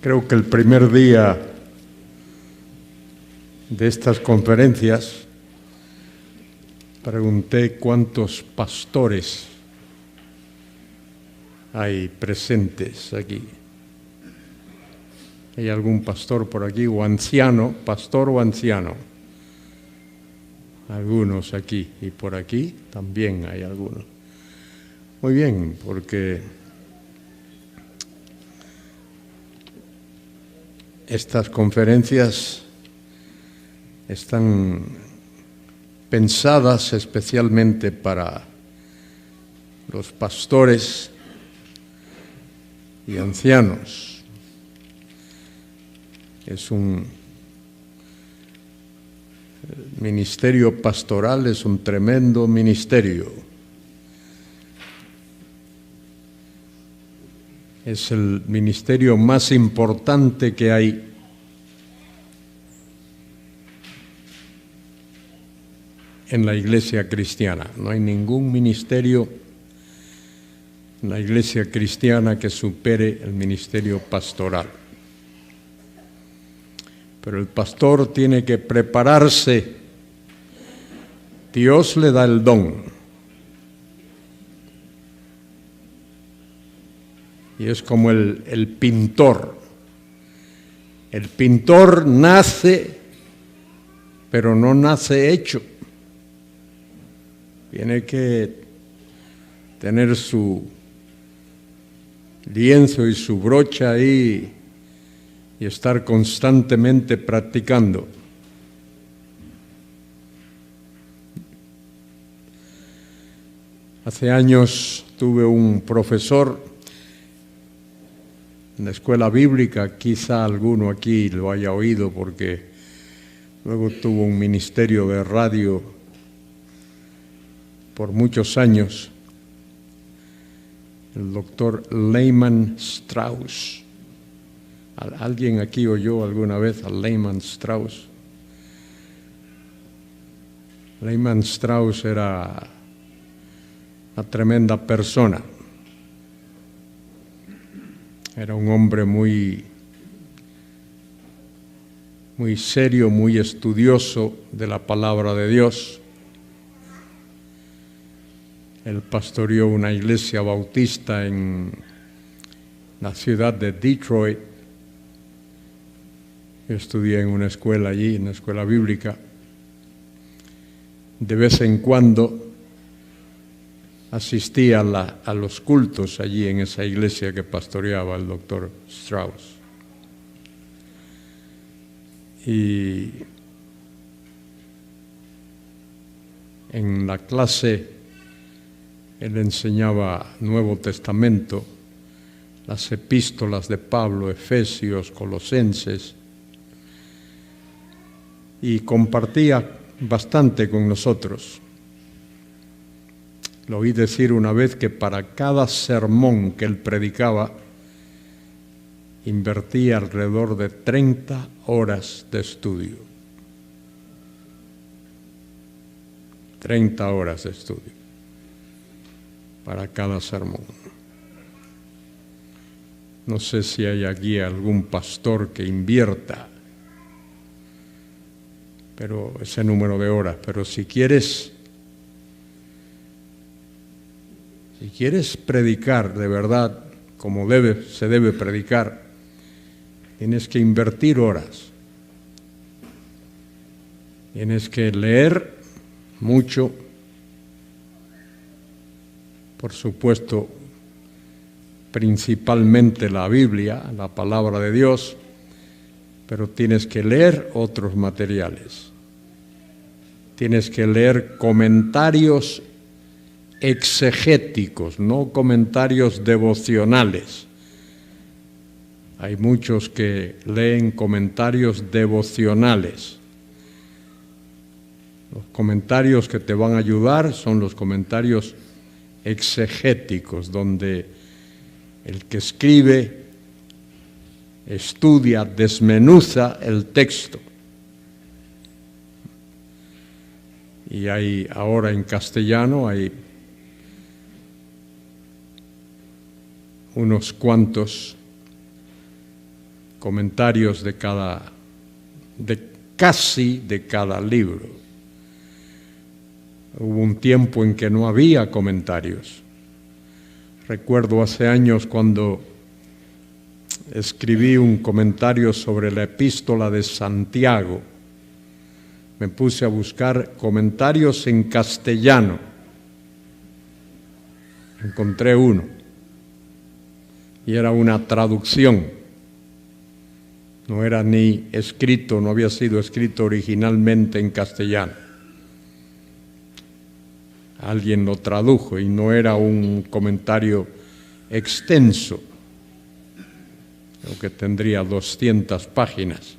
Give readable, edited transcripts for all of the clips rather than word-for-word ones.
Creo que el primer día de estas conferencias pregunté cuántos pastores hay presentes aquí. ¿Hay algún pastor por aquí o anciano, pastor o anciano? Algunos aquí y por aquí también hay algunos. Muy bien, porque estas conferencias están pensadas especialmente para los pastores y ancianos. Es un ministerio pastoral, es un tremendo ministerio. Es el ministerio más importante que hay en la iglesia cristiana. No hay ningún ministerio en la iglesia cristiana que supere el ministerio pastoral. Pero el pastor tiene que prepararse. Dios le da el don. Y es como el pintor. El pintor nace, pero no nace hecho. Tiene que tener su lienzo y su brocha ahí y estar constantemente practicando. Hace años tuve un profesor en la escuela bíblica, quizá alguno aquí lo haya oído porque luego tuvo un ministerio de radio por muchos años, el doctor Lehman Strauss. ¿Alguien aquí oyó alguna vez a Lehman Strauss? Lehman Strauss era una tremenda persona. Era un hombre muy serio, muy estudioso de la palabra de Dios. Él pastoreó una iglesia bautista en la ciudad de Detroit. Yo estudié en una escuela allí, en una escuela bíblica. De vez en cuando asistía a los cultos allí en esa iglesia que pastoreaba el doctor Strauss. Y en la clase él enseñaba Nuevo Testamento, las epístolas de Pablo, Efesios, Colosenses, y compartía bastante con nosotros. Lo oí decir una vez que para cada sermón que él predicaba, invertía alrededor de 30 horas de estudio. 30 horas de estudio para cada sermón. No sé si hay aquí algún pastor que invierta pero ese número de horas, pero si quieres predicar de verdad como se debe predicar, tienes que invertir horas. Tienes que leer mucho, por supuesto, principalmente la Biblia, la palabra de Dios, pero tienes que leer otros materiales. Tienes que leer comentarios exegéticos, no comentarios devocionales. Hay muchos que leen comentarios devocionales. Los comentarios que te van a ayudar son los comentarios exegéticos, donde el que escribe estudia, desmenuza el texto. Y hay ahora en castellano hay unos cuantos comentarios casi de cada libro. Hubo un tiempo en que no había comentarios. Recuerdo hace años cuando escribí un comentario sobre la epístola de Santiago. Me puse a buscar comentarios en castellano. Encontré uno. Y era una traducción. No era ni escrito, no había sido escrito originalmente en castellano. Alguien lo tradujo y no era un comentario extenso, creo que tendría 200 páginas.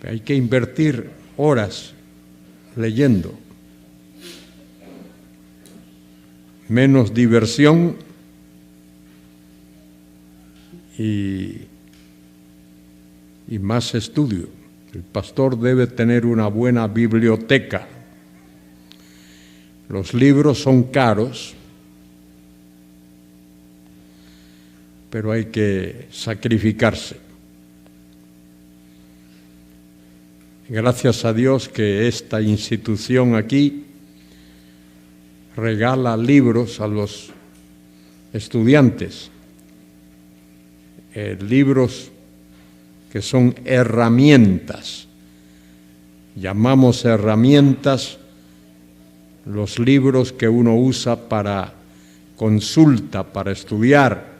Hay que invertir horas leyendo. Menos diversión y más estudio. El pastor debe tener una buena biblioteca. Los libros son caros, pero hay que sacrificarse. Gracias a Dios que esta institución aquí regala libros a los estudiantes, libros que son herramientas. Llamamos herramientas los libros que uno usa para consulta, para estudiar,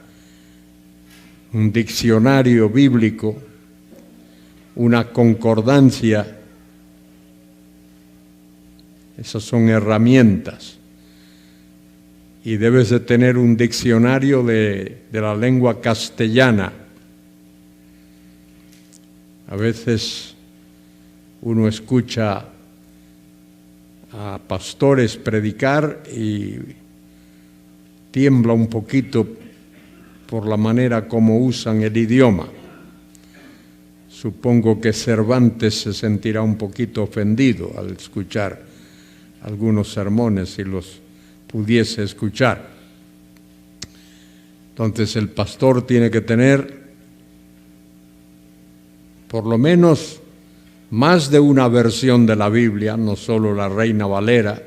un diccionario bíblico, una concordancia. Esas son herramientas. Y debes de tener un diccionario de la lengua castellana. A veces uno escucha a pastores predicar y tiembla un poquito por la manera como usan el idioma. Supongo que Cervantes se sentirá un poquito ofendido al escuchar algunos sermones si los pudiese escuchar. Entonces el pastor tiene que tener por lo menos más de una versión de la Biblia, no solo la Reina Valera,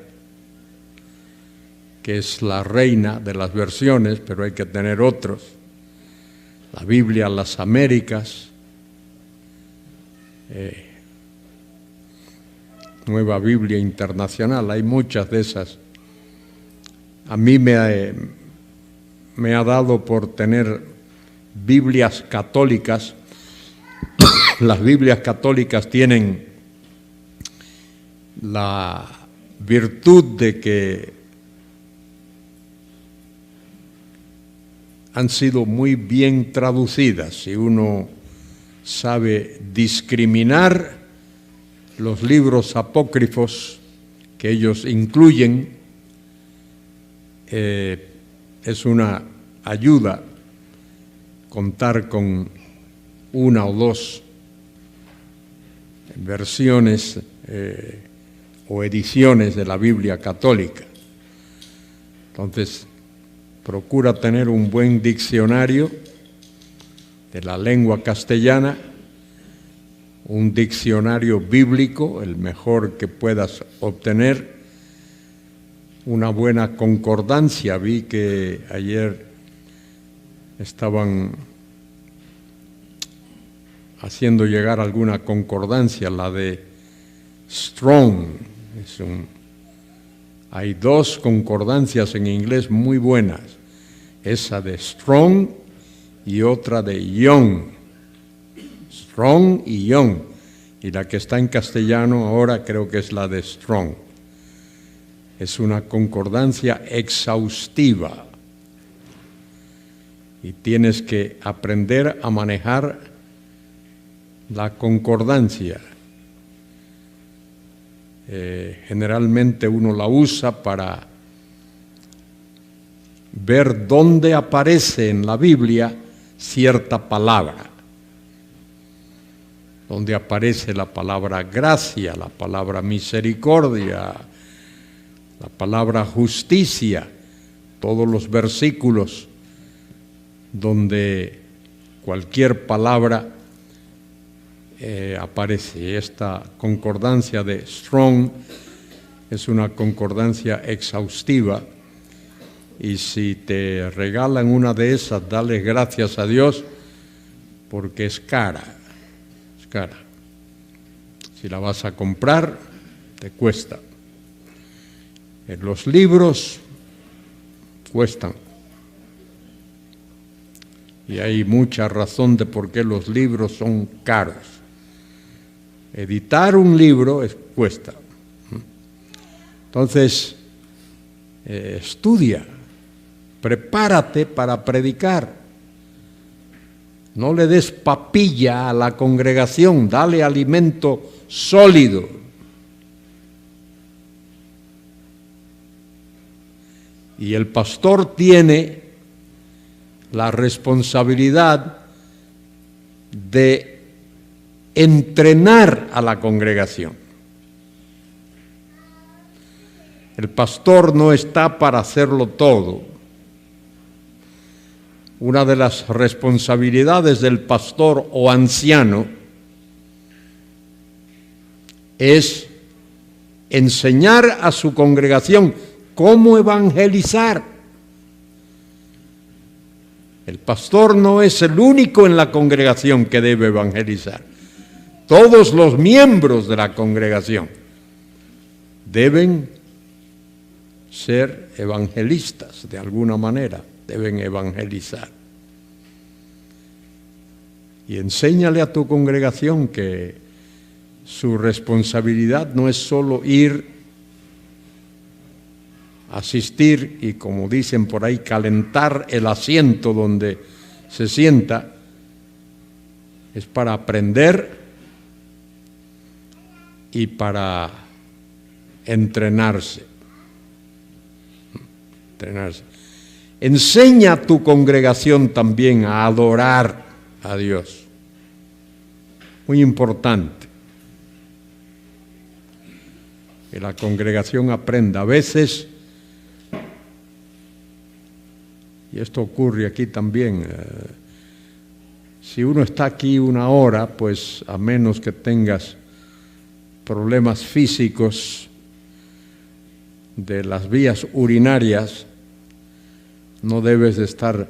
que es la reina de las versiones, pero hay que tener otros. La Biblia Las Américas, Nueva Biblia Internacional, hay muchas de esas. A mí me ha dado por tener Biblias católicas. Las Biblias católicas tienen la virtud de que han sido muy bien traducidas. Si uno sabe discriminar los libros apócrifos que ellos incluyen, es una ayuda contar con una o dos versiones o ediciones de la Biblia católica. Entonces, procura tener un buen diccionario de la lengua castellana, un diccionario bíblico, el mejor que puedas obtener, una buena concordancia. Vi que ayer estaban haciendo llegar alguna concordancia, la de Strong. Hay dos concordancias en inglés muy buenas, esa de Strong y otra de Young. Strong y Young. Y la que está en castellano ahora creo que es la de Strong. Es una concordancia exhaustiva y tienes que aprender a manejar la concordancia. Generalmente uno la usa para ver dónde aparece en la Biblia cierta palabra, donde aparece la palabra gracia, la palabra misericordia, la palabra justicia, todos los versículos donde cualquier palabra aparece. Esta concordancia de Strong es una concordancia exhaustiva, y si te regalan una de esas, dale gracias a Dios, porque es cara, es cara. Si la vas a comprar, te cuesta. Los libros cuestan. Y hay mucha razón de por qué los libros son caros. Editar un libro cuesta. Entonces, estudia, prepárate para predicar. No le des papilla a la congregación, dale alimento sólido. Y el pastor tiene la responsabilidad de entrenar a la congregación. El pastor no está para hacerlo todo. Una de las responsabilidades del pastor o anciano es enseñar a su congregación cómo evangelizar. El pastor no es el único en la congregación que debe evangelizar. Todos los miembros de la congregación deben ser evangelistas de alguna manera, deben evangelizar. Y enséñale a tu congregación que su responsabilidad no es solo ir, asistir y, como dicen por ahí, calentar el asiento donde se sienta. Es para aprender y para entrenarse. Enseña a tu congregación también a adorar a Dios. Muy importante que la congregación aprenda. A veces, y esto ocurre aquí también, si uno está aquí una hora, pues a menos que tengas problemas físicos de las vías urinarias, no debes de estar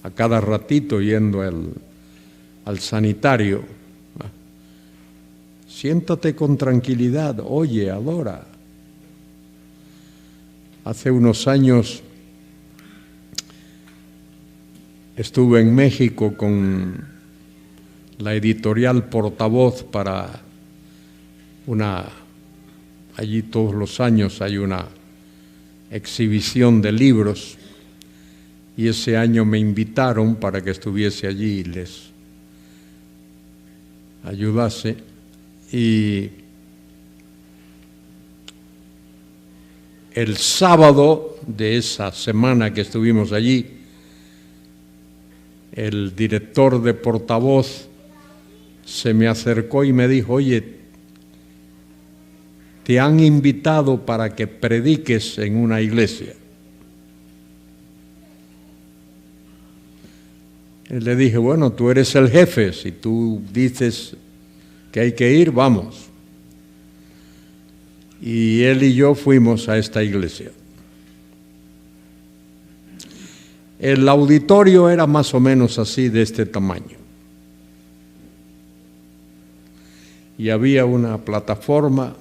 a cada ratito yendo al sanitario. Siéntate con tranquilidad, oye, adora. Hace unos años estuve en México con la editorial Portavoz para allí todos los años hay una exhibición de libros, y ese año me invitaron para que estuviese allí y les ayudase. Y el sábado de esa semana que estuvimos allí, el director de Portavoz se me acercó y me dijo: oye, te han invitado para que prediques en una iglesia. Y le dije: bueno, tú eres el jefe, si tú dices que hay que ir, vamos. Y él y yo fuimos a esta iglesia. El auditorio era más o menos así, de este tamaño. Y había una plataforma.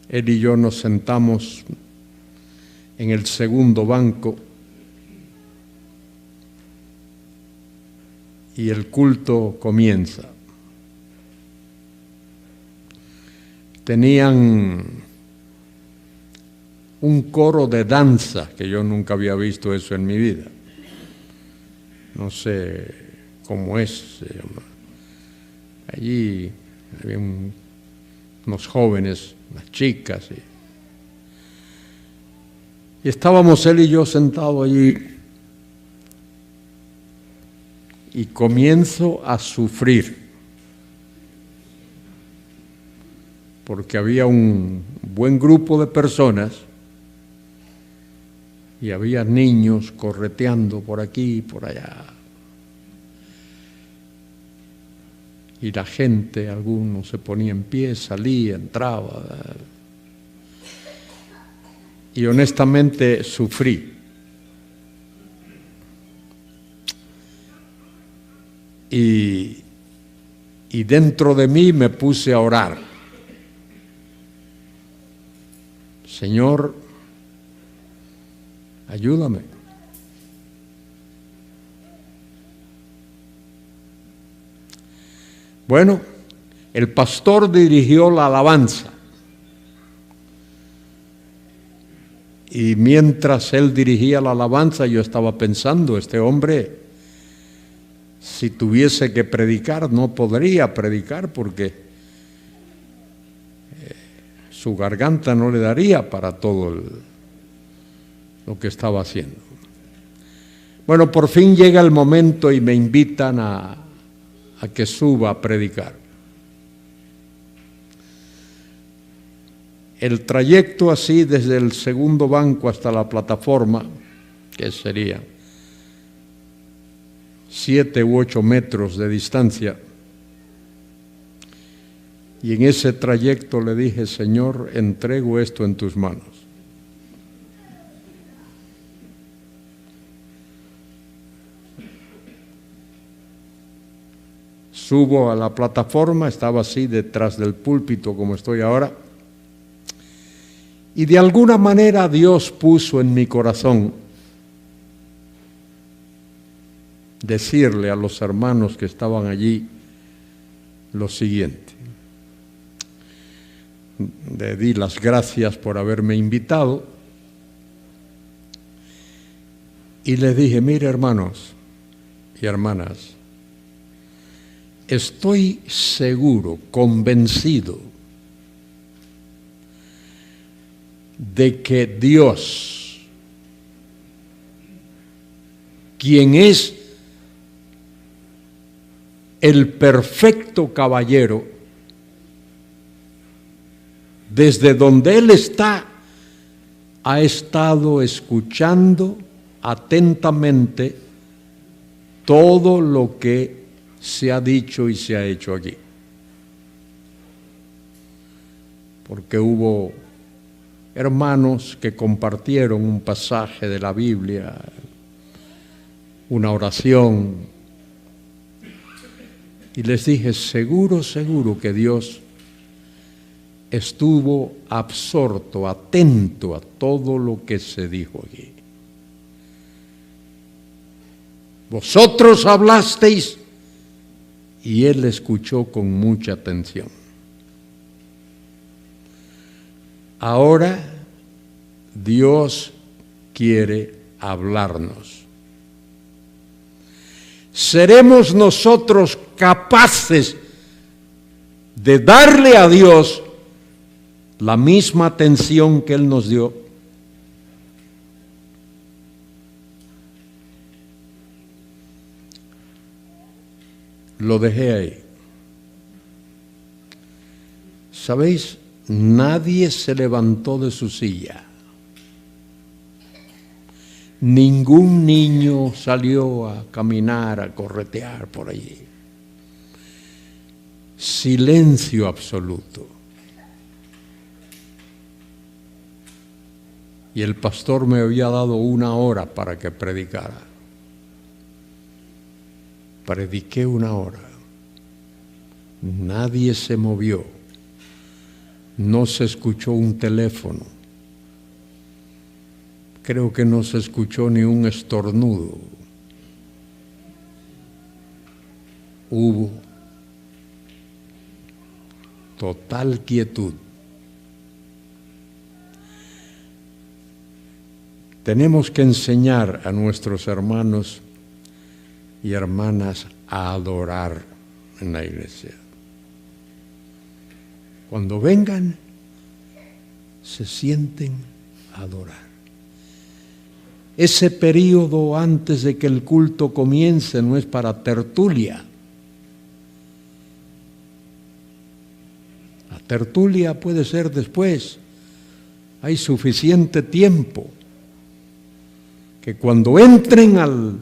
Él y yo nos sentamos en el segundo banco y el culto comienza. Tenían un coro de danza, que yo nunca había visto eso en mi vida. No sé cómo es. Allí había unos jóvenes, unas chicas, y estábamos él y yo sentados allí, y comienzo a sufrir, porque había un buen grupo de personas y había niños correteando por aquí y por allá. Y la gente, algunos se ponía en pie, salía, entraba. Y honestamente sufrí. Y dentro de mí me puse a orar. Señor, ayúdame. Bueno, el pastor dirigió la alabanza. Y mientras él dirigía la alabanza, yo estaba pensando, este hombre, si tuviese que predicar, no podría predicar porque su garganta no le daría para todo lo que estaba haciendo. Bueno, por fin llega el momento y me invitan a que suba a predicar. El trayecto así desde el segundo banco hasta la plataforma, que sería 7 u 8 metros de distancia, y en ese trayecto le dije, Señor, entrego esto en tus manos. Subo a la plataforma, estaba así detrás del púlpito como estoy ahora, y de alguna manera Dios puso en mi corazón decirle a los hermanos que estaban allí lo siguiente. Le di las gracias por haberme invitado y les dije, mire hermanos y hermanas, estoy seguro, convencido de que Dios, quien es el perfecto caballero, desde donde Él está, ha estado escuchando atentamente todo lo que se ha dicho y se ha hecho aquí. Porque hubo hermanos que compartieron un pasaje de la Biblia, una oración, y les dije, seguro que Dios estuvo absorto, atento a todo lo que se dijo aquí. Vosotros hablasteis y Él escuchó con mucha atención. Ahora Dios quiere hablarnos. ¿Seremos nosotros capaces de darle a Dios la misma atención que Él nos dio? Lo dejé ahí. ¿Sabéis? Nadie se levantó de su silla. Ningún niño salió a caminar, a corretear por allí. Silencio absoluto. Y el pastor me había dado 1 hora para que predicara. Prediqué 1 hora. Nadie se movió. No se escuchó un teléfono. Creo que no se escuchó ni un estornudo. Hubo total quietud. Tenemos que enseñar a nuestros hermanos y hermanas a adorar en la iglesia. Cuando vengan, se sienten a adorar. Ese periodo antes de que el culto comience no es para tertulia. La tertulia puede ser después. Hay suficiente tiempo. que cuando entren al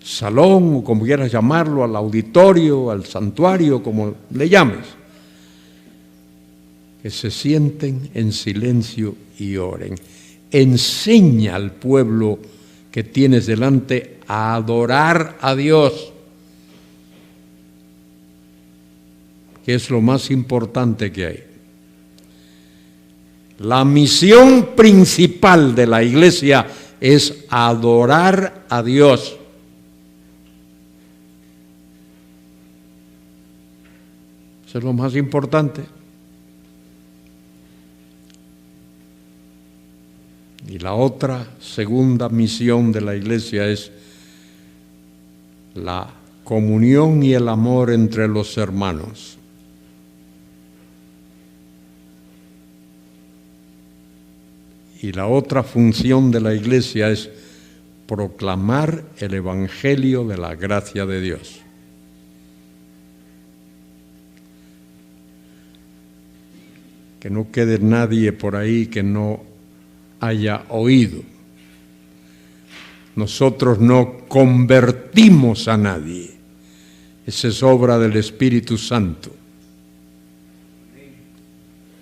salón, o como quieras llamarlo, al auditorio, al santuario, como le llames, que se sienten en silencio y oren. Enseña al pueblo que tienes delante a adorar a Dios, que es lo más importante que hay. La misión principal de la iglesia es adorar a Dios. Eso es lo más importante. Y la otra, segunda misión de la iglesia es la comunión y el amor entre los hermanos. Y la otra función de la iglesia es proclamar el evangelio de la gracia de Dios. Que no quede nadie por ahí que no haya oído. Nosotros no convertimos a nadie. Esa es obra del Espíritu Santo.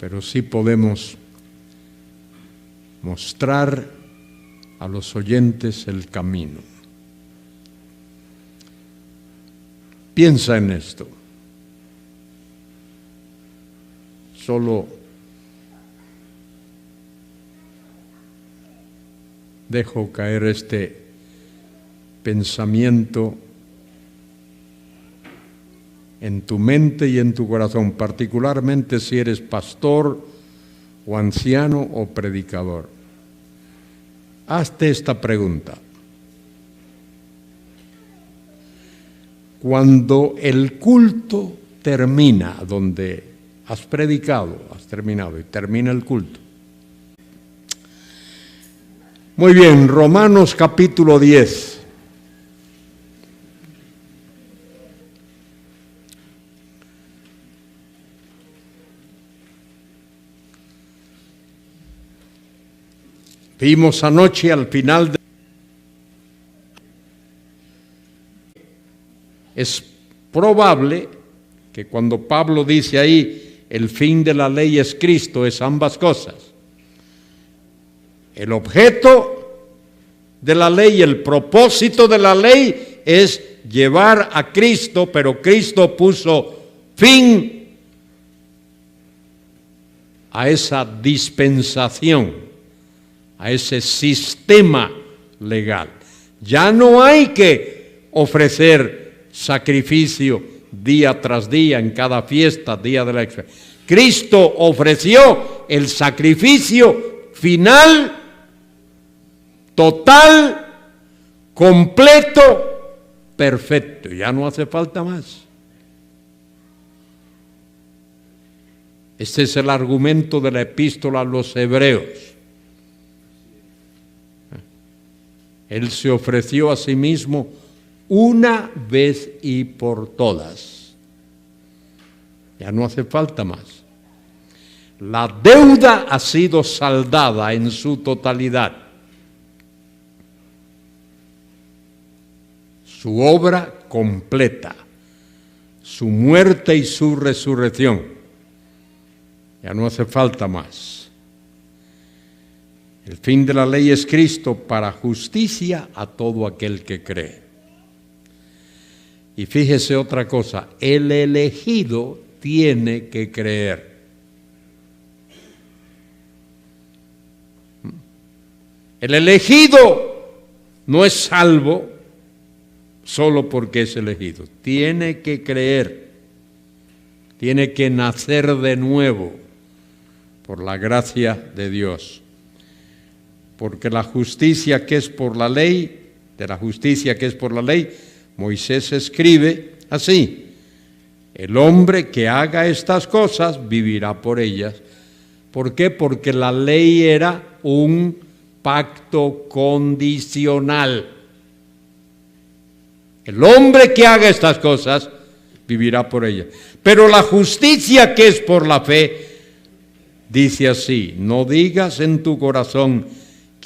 Pero sí podemos mostrar a los oyentes el camino. Piensa en esto. Solo dejo caer este pensamiento en tu mente y en tu corazón, particularmente si eres pastor o anciano o predicador. Hazte esta pregunta. Cuando el culto termina, donde has predicado, has terminado y termina el culto. Muy bien, Romanos capítulo 10. Vimos anoche al final de... Es probable que cuando Pablo dice ahí, el fin de la ley es Cristo, es ambas cosas. El objeto de la ley, el propósito de la ley es llevar a Cristo, pero Cristo puso fin a esa dispensación, a ese sistema legal. Ya no hay que ofrecer sacrificio día tras día, en cada fiesta, día de la expiación. Cristo ofreció el sacrificio final, total, completo, perfecto. Ya no hace falta más. Este es el argumento de la epístola a los Hebreos. Él se ofreció a sí mismo una vez y por todas. Ya no hace falta más. La deuda ha sido saldada en su totalidad. Su obra completa, su muerte y su resurrección. Ya no hace falta más. El fin de la ley es Cristo para justicia a todo aquel que cree. Y fíjese otra cosa, el elegido tiene que creer. El elegido no es salvo solo porque es elegido. Tiene que creer, tiene que nacer de nuevo por la gracia de Dios. Porque la justicia que es por la ley, de la justicia que es por la ley, Moisés escribe así: el hombre que haga estas cosas vivirá por ellas. ¿Por qué? Porque la ley era un pacto condicional. El hombre que haga estas cosas vivirá por ellas. Pero la justicia que es por la fe dice así: no digas en tu corazón,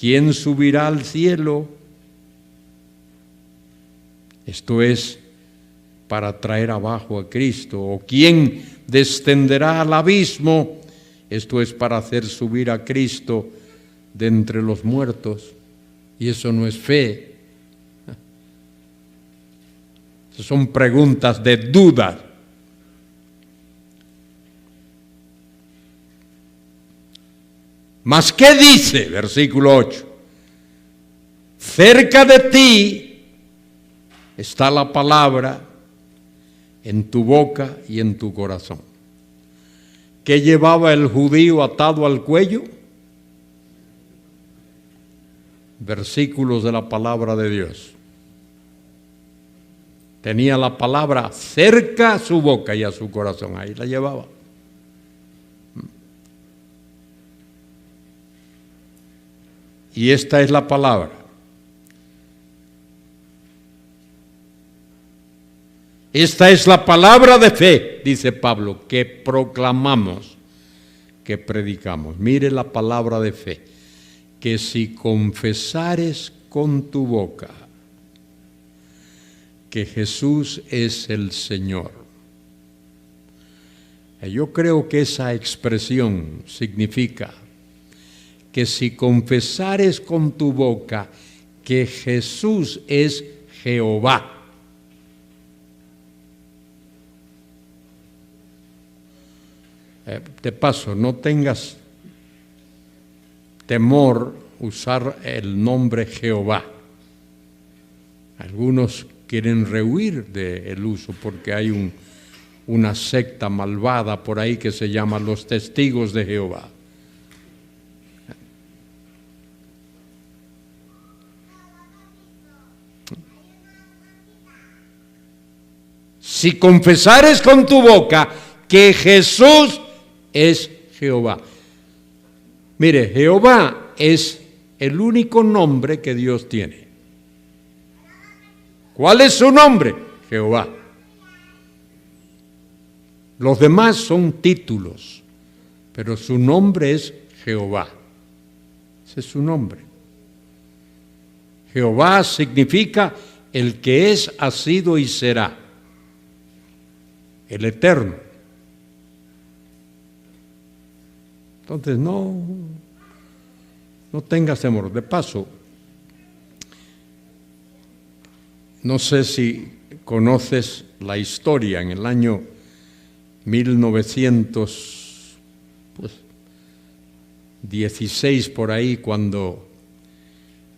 ¿quién subirá al cielo? Esto es para traer abajo a Cristo. ¿O quién descenderá al abismo? Esto es para hacer subir a Cristo de entre los muertos. Y eso no es fe. Esas son preguntas de duda. ¿Mas qué dice? Versículo 8. Cerca de ti está la palabra, en tu boca y en tu corazón. ¿Qué llevaba el judío atado al cuello? Versículos de la palabra de Dios. Tenía la palabra cerca a su boca y a su corazón. Ahí la llevaba. Y esta es la palabra. Esta es la palabra de fe, dice Pablo, que proclamamos, que predicamos. Mire la palabra de fe, que si confesares con tu boca que Jesús es el Señor. Yo creo que esa expresión significa que si confesares con tu boca que Jesús es Jehová, de paso, no tengas temor usar el nombre Jehová. Algunos quieren rehuir del uso porque hay una secta malvada por ahí que se llama los Testigos de Jehová. Si confesares con tu boca que Jesús es Jehová. Mire, Jehová es el único nombre que Dios tiene. ¿Cuál es su nombre? Jehová. Los demás son títulos, pero su nombre es Jehová. Ese es su nombre. Jehová significa el que es, ha sido y será. El Eterno. Entonces no tengas temor. De paso, no sé si conoces la historia en el año 1916 por ahí, cuando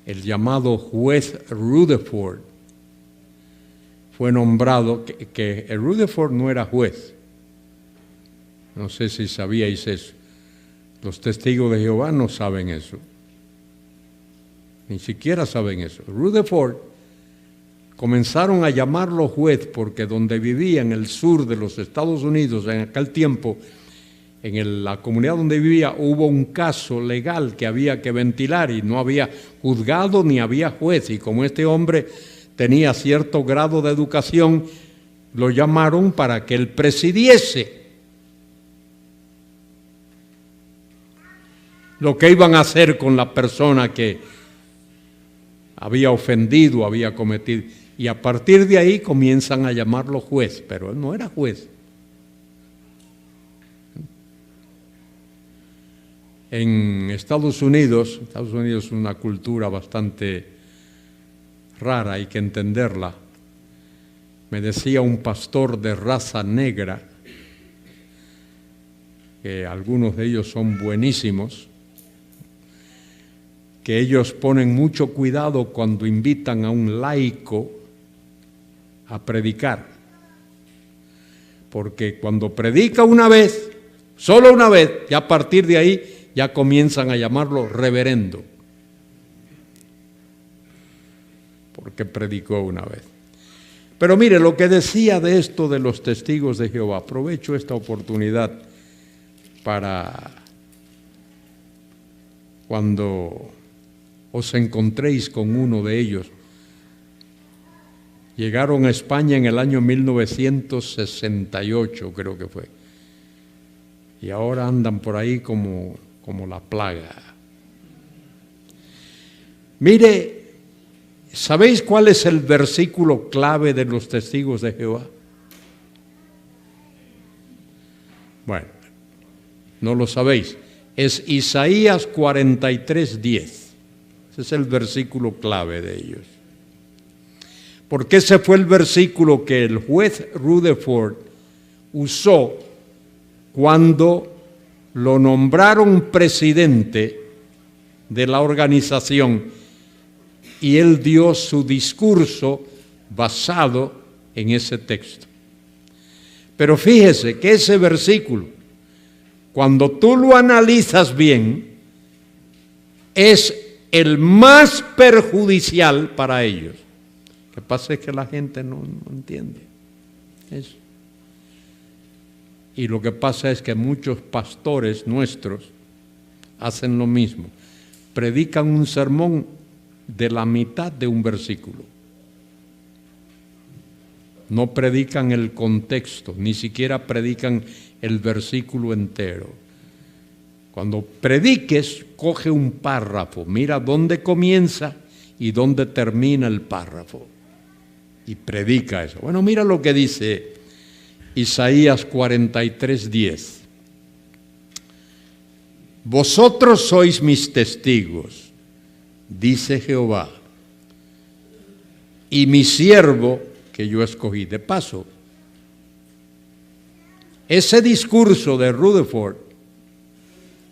el llamado juez Rutherford fue nombrado, que Rutherford no era juez. No sé si sabíais eso. Los testigos de Jehová no saben eso. Ni siquiera saben eso. Rutherford comenzaron a llamarlo juez porque donde vivía, en el sur de los Estados Unidos, en aquel tiempo, en la comunidad donde vivía, hubo un caso legal que había que ventilar y no había juzgado ni había juez. Y como este hombre tenía cierto grado de educación, lo llamaron para que él presidiese lo que iban a hacer con la persona que había ofendido, había cometido. Y a partir de ahí comienzan a llamarlo juez, pero él no era juez. En Estados Unidos es una cultura bastante rara, hay que entenderla. Me decía un pastor de raza negra, que algunos de ellos son buenísimos, que ellos ponen mucho cuidado cuando invitan a un laico a predicar, porque cuando predica una vez, solo una vez, y a partir de ahí ya comienzan a llamarlo reverendo, porque predicó una vez. Pero mire, lo que decía de esto de los testigos de Jehová, aprovecho esta oportunidad para cuando os encontréis con uno de ellos. Llegaron a España en el año 1968, creo que fue. Y ahora andan por ahí como la plaga. Mire, ¿sabéis cuál es el versículo clave de los testigos de Jehová? Bueno, no lo sabéis. Es Isaías 43:10. Ese es el versículo clave de ellos. Porque ese fue el versículo que el juez Rutherford usó cuando lo nombraron presidente de la organización y él dio su discurso basado en ese texto. Pero fíjese que ese versículo, cuando tú lo analizas bien, es el más perjudicial para ellos. Lo que pasa es que la gente no entiende eso. Y lo que pasa es que muchos pastores nuestros hacen lo mismo. Predican un sermón de la mitad de un versículo. No predican el contexto, ni siquiera predican el versículo entero. Cuando prediques, coge un párrafo, mira dónde comienza y dónde termina el párrafo. Y predica eso. Bueno, mira lo que dice Isaías 43:10. Vosotros sois mis testigos, dice Jehová, y mi siervo que yo escogí. De paso, ese discurso de Rutherford,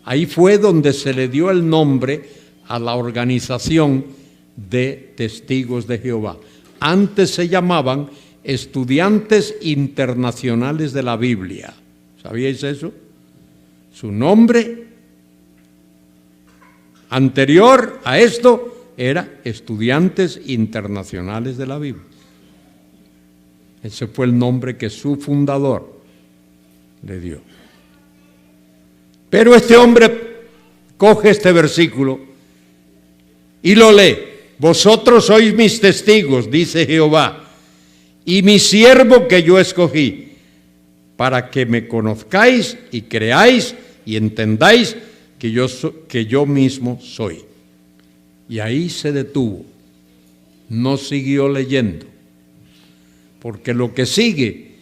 ahí fue donde se le dio el nombre a la organización de Testigos de Jehová. Antes se llamaban Estudiantes Internacionales de la Biblia. ¿Sabíais eso? Su nombre anterior a esto era Estudiantes Internacionales de la Biblia. Ese fue el nombre que su fundador le dio. Pero este hombre coge este versículo y lo lee. Vosotros sois mis testigos, dice Jehová, y mi siervo que yo escogí, para que me conozcáis y creáis y entendáis que yo mismo soy. Y ahí se detuvo, no siguió leyendo, porque lo que sigue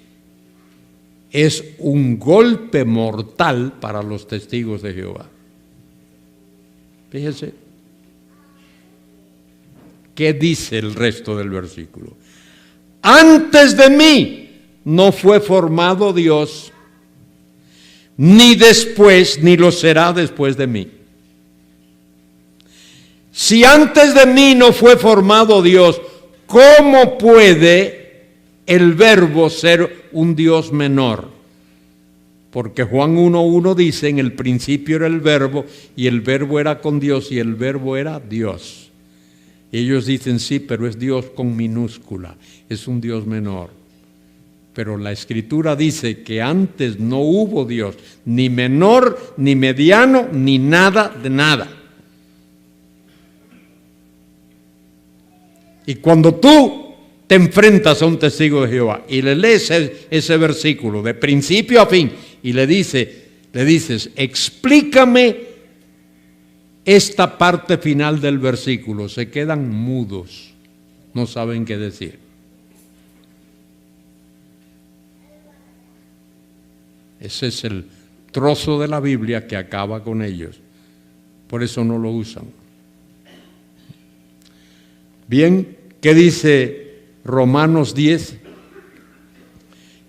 es un golpe mortal para los testigos de Jehová. Fíjese, ¿qué dice el resto del versículo? Antes de mí no fue formado Dios, ni después, ni lo será después de mí. Si antes de mí no fue formado Dios, ¿cómo puede el Verbo ser un Dios menor? Porque Juan 1:1 dice, en el principio era el Verbo, y el Verbo era con Dios, y el Verbo era Dios. Y ellos dicen, sí, pero es Dios con minúscula, es un Dios menor. Pero la Escritura dice que antes no hubo Dios, ni menor, ni mediano, ni nada de nada. Y cuando tú te enfrentas a un testigo de Jehová y le lees ese versículo de principio a fin y le dices, explícame esta parte final del versículo, se quedan mudos, no saben qué decir. Ese es el trozo de la Biblia que acaba con ellos. Por eso no lo usan. Bien, ¿qué dice Romanos 10?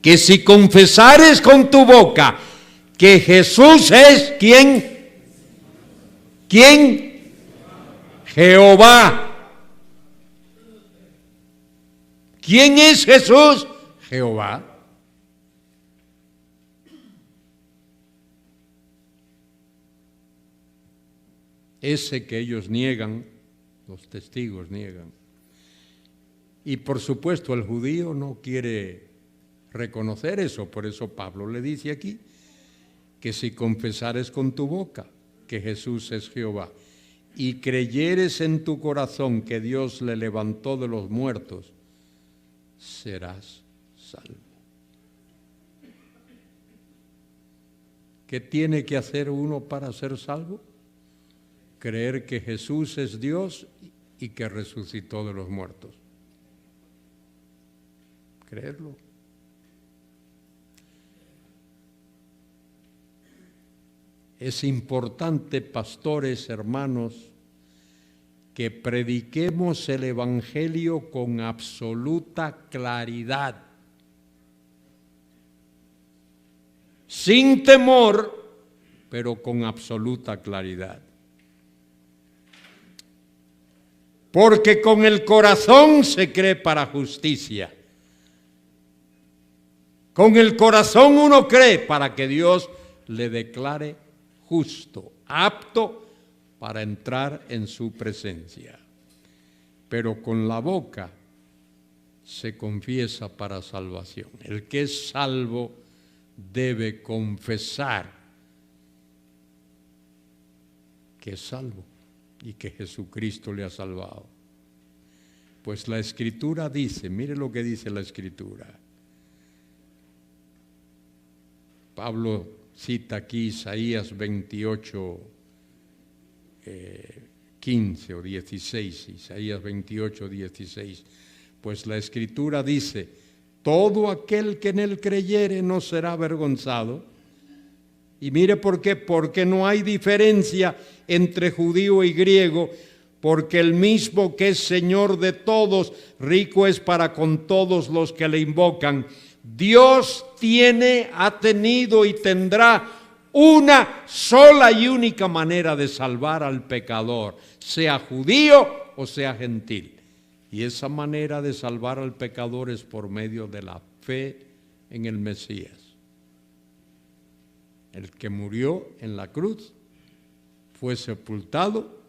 Que si confesares con tu boca que Jesús es, ¿quién? ¿Quién? Jehová. ¿Quién es Jesús? Jehová. Ese que ellos niegan, los testigos niegan. Y por supuesto el judío no quiere reconocer eso, por eso Pablo le dice aquí que si confesares con tu boca que Jesús es Jehová y creyeres en tu corazón que Dios le levantó de los muertos, serás salvo. ¿Qué tiene que hacer uno para ser salvo? Creer que Jesús es Dios y que resucitó de los muertos. Creerlo. Es importante, pastores, hermanos, que prediquemos el Evangelio con absoluta claridad, sin temor, pero con absoluta claridad. Porque con el corazón se cree para justicia. Con el corazón uno cree para que Dios le declare justo, apto para entrar en su presencia. Pero con la boca se confiesa para salvación. El que es salvo debe confesar que es salvo y que Jesucristo le ha salvado. Pues la Escritura dice, mire lo que dice la Escritura. Pablo cita aquí Isaías 28, 15 o 16, Isaías 28, 16. Pues la Escritura dice, todo aquel que en él creyere no será avergonzado. Y mire por qué, porque no hay diferencia entre judío y griego, porque el mismo que es Señor de todos, rico es para con todos los que le invocan. Dios ha tenido y tendrá una sola y única manera de salvar al pecador, sea judío o sea gentil. Y esa manera de salvar al pecador es por medio de la fe en el Mesías. El que murió en la cruz, fue sepultado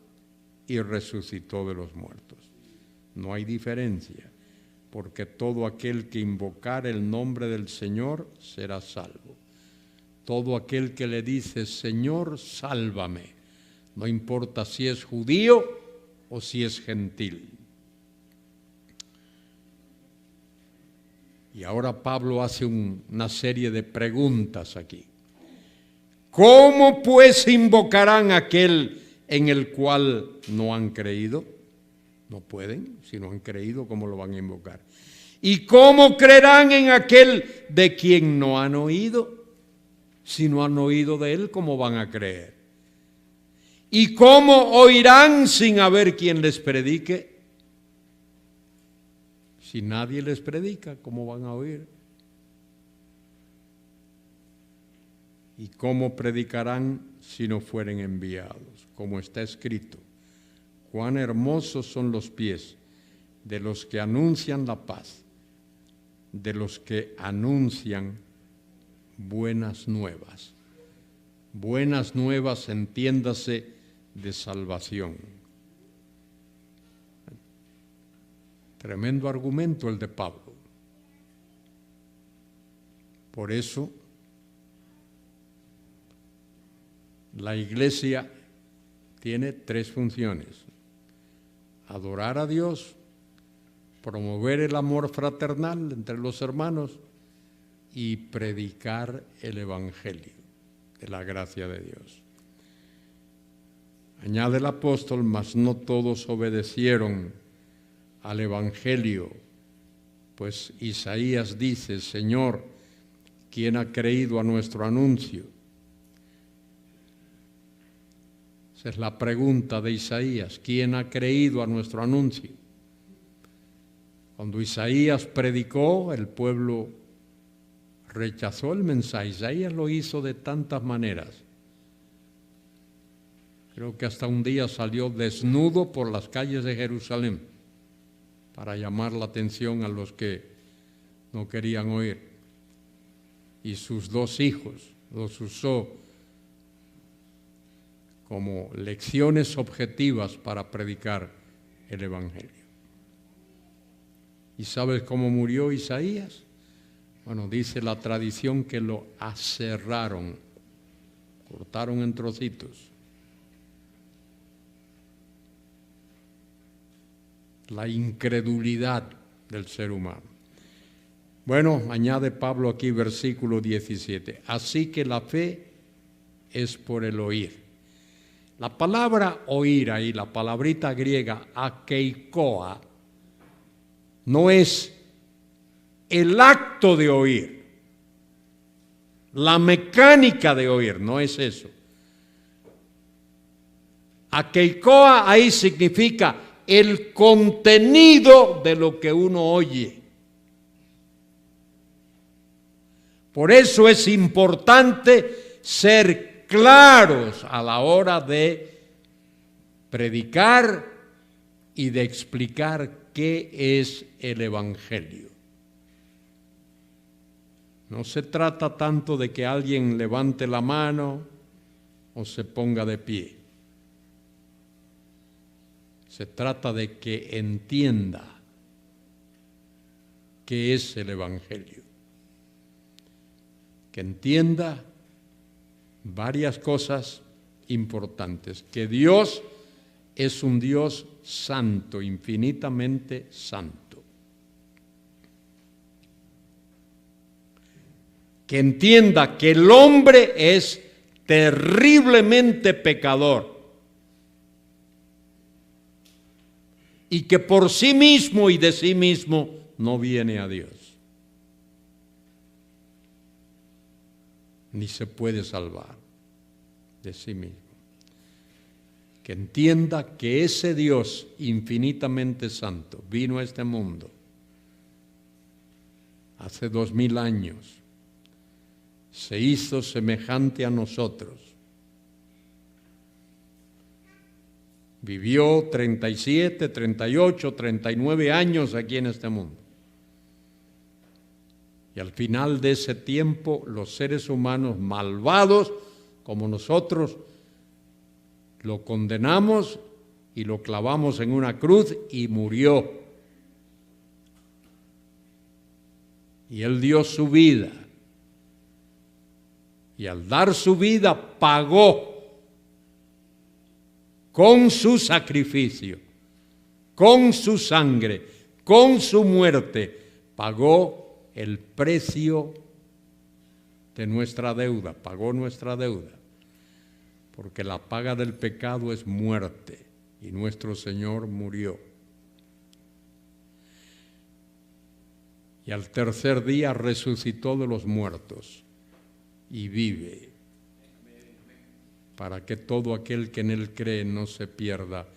y resucitó de los muertos. No hay diferencia, porque todo aquel que invocar el nombre del Señor será salvo. Todo aquel que le dice, Señor, sálvame, no importa si es judío o si es gentil. Y ahora Pablo hace una serie de preguntas aquí. ¿Cómo pues invocarán a aquel en el cual no han creído? No pueden, si no han creído, ¿cómo lo van a invocar? ¿Y cómo creerán en aquel de quien no han oído? Si no han oído de él, ¿cómo van a creer? ¿Y cómo oirán sin haber quien les predique? Si nadie les predica, ¿cómo van a oír? ¿Y cómo predicarán si no fueren enviados? Como está escrito, cuán hermosos son los pies de los que anuncian la paz, de los que anuncian buenas nuevas. Buenas nuevas, entiéndase, de salvación. Tremendo argumento el de Pablo. Por eso, la iglesia tiene tres funciones: adorar a Dios, promover el amor fraternal entre los hermanos y predicar el Evangelio de la gracia de Dios. Añade el apóstol, mas no todos obedecieron al Evangelio, pues Isaías dice, Señor, ¿quién ha creído a nuestro anuncio? Esa es la pregunta de Isaías, ¿quién ha creído a nuestro anuncio? Cuando Isaías predicó, el pueblo rechazó el mensaje. Isaías lo hizo de tantas maneras. Creo que hasta un día salió desnudo por las calles de Jerusalén para llamar la atención a los que no querían oír. Y sus dos hijos los usó como lecciones objetivas para predicar el Evangelio. ¿Y sabes cómo murió Isaías? Bueno, dice la tradición que lo aserraron, cortaron en trocitos. La incredulidad del ser humano. Bueno, añade Pablo aquí versículo 17. Así que la fe es por el oír. La palabra oír ahí, la palabrita griega akeikoa, no es el acto de oír, la mecánica de oír, no es eso. Akeikoa ahí significa el contenido de lo que uno oye. Por eso es importante ser claros a la hora de predicar y de explicar qué es el Evangelio. No se trata tanto de que alguien levante la mano o se ponga de pie. Se trata de que entienda qué es el Evangelio. Que entienda varias cosas importantes. Que Dios es un Dios santo, infinitamente santo. Que entienda que el hombre es terriblemente pecador y que por sí mismo y de sí mismo no viene a Dios, ni se puede salvar de sí mismo. Que entienda que ese Dios infinitamente santo vino a este mundo hace 2000 años, se hizo semejante a nosotros, vivió 37, 38, 39 años aquí en este mundo. Y al final de ese tiempo, los seres humanos malvados como nosotros, lo condenamos y lo clavamos en una cruz y murió. Y Él dio su vida. Y al dar su vida pagó con su sacrificio, con su sangre, con su muerte, pagó el precio de nuestra deuda, pagó nuestra deuda, porque la paga del pecado es muerte y nuestro Señor murió. Y al tercer día resucitó de los muertos y vive, para que todo aquel que en Él cree no se pierda,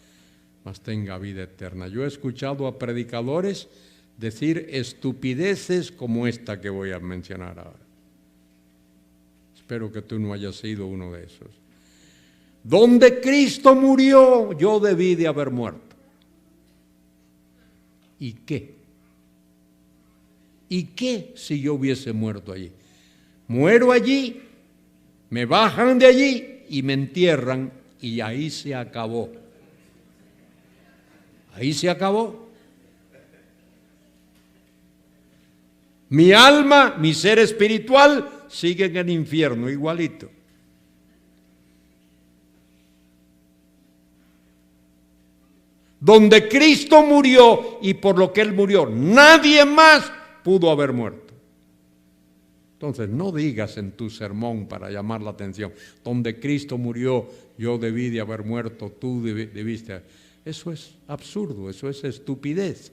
mas tenga vida eterna. Yo he escuchado a predicadores decir estupideces como esta que voy a mencionar ahora. Espero que tú no hayas sido uno de esos. Donde Cristo murió, yo debí de haber muerto. ¿Y qué? ¿Y qué si yo hubiese muerto allí? Muero allí, me bajan de allí y me entierran y ahí se acabó. Ahí se acabó. Mi alma, mi ser espiritual sigue en el infierno igualito. Donde Cristo murió y por lo que Él murió, nadie más pudo haber muerto. Entonces, no digas en tu sermón para llamar la atención, donde Cristo murió, yo debí de haber muerto, tú debiste. Eso es absurdo, eso es estupidez.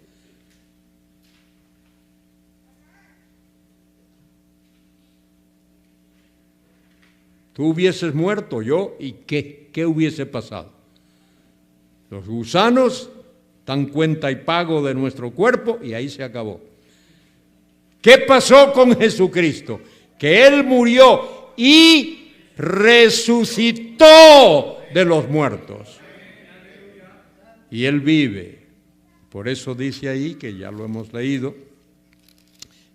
Tú hubieses muerto, yo, ¿y qué? ¿Qué hubiese pasado? Los gusanos dan cuenta y pago de nuestro cuerpo y ahí se acabó. ¿Qué pasó con Jesucristo? Que Él murió y resucitó de los muertos. Y Él vive. Por eso dice ahí, que ya lo hemos leído